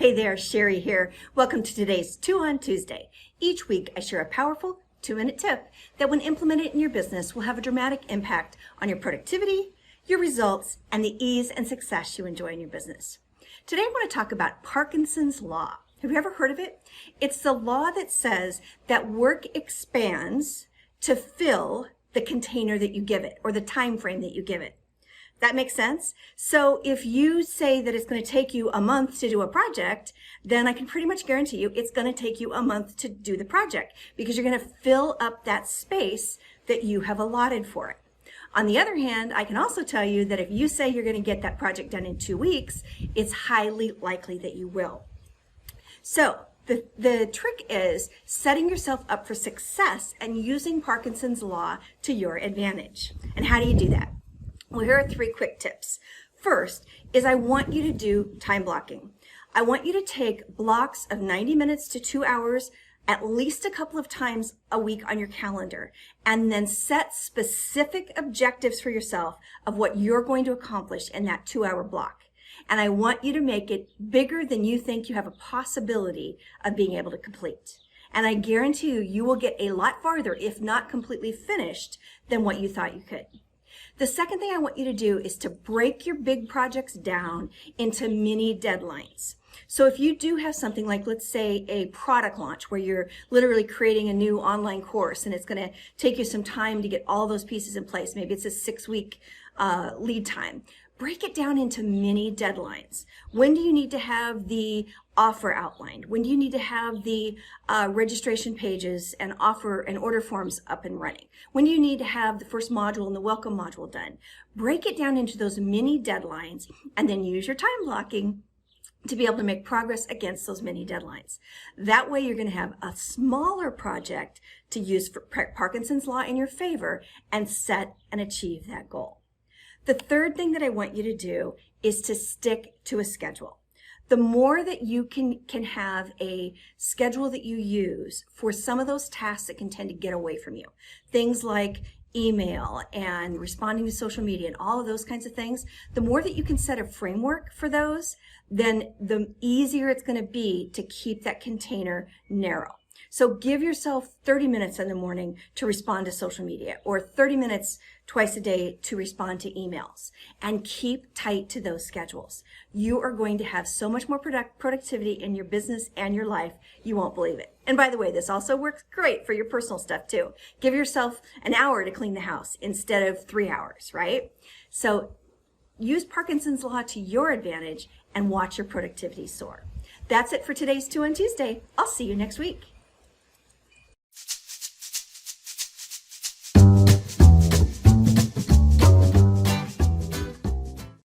Hey there, Sherry here. Welcome to today's 2 on Tuesday. Each week I share a powerful 2-minute tip that when implemented in your business will have a dramatic impact on your productivity, your results, and the ease and success you enjoy in your business. Today I want to talk about Parkinson's law. Have you ever heard of it? It's the law that says that work expands to fill the container that you give it or the time frame that you give it. That makes sense? So if you say that it's going to take you a month to do a project, then I can pretty much guarantee you it's going to take you a month to do the project because you're going to fill up that space that you have allotted for it. On the other hand, I can also tell you that if you say you're going to get that project done in 2 weeks, it's highly likely that you will. So the trick is setting yourself up for success and using Parkinson's law to your advantage. And how do you do that? Well, here are 3 quick tips. First is I want you to do time blocking. I want you to take blocks of 90 minutes to 2 hours at least a couple of times a week on your calendar, and then set specific objectives for yourself of what you're going to accomplish in that 2-hour block. And I want you to make it bigger than you think you have a possibility of being able to complete. And I guarantee you, you will get a lot farther, if not completely finished, than what you thought you could. The second thing I want you to do is to break your big projects down into mini deadlines. So if you do have something like, let's say, a product launch where you're literally creating a new online course and it's going to take you some time to get all those pieces in place, maybe it's a 6-week lead time, break it down into mini deadlines. When do you need to have the offer outlined? When do you need to have the registration pages and offer and order forms up and running? When do you need to have the first module and the welcome module done? Break it down into those mini deadlines and then use your time blocking to be able to make progress against those mini deadlines. That way you're going to have a smaller project to use for Parkinson's law in your favor and set and achieve that goal. The third thing that I want you to do is to stick to a schedule. The more that you can have a schedule that you use for some of those tasks that can tend to get away from you, things like email and responding to social media and all of those kinds of things, the more that you can set a framework for those, then the easier it's going to be to keep that container narrow. So give yourself 30 minutes in the morning to respond to social media, or 30 minutes twice a day to respond to emails, and keep tight to those schedules. You are going to have so much more productivity in your business and your life, you won't believe it. And by the way, this also works great for your personal stuff too. Give yourself an hour to clean the house instead of 3 hours, right? So use Parkinson's law to your advantage and watch your productivity soar. That's it for today's 2 on Tuesday. I'll see you next week.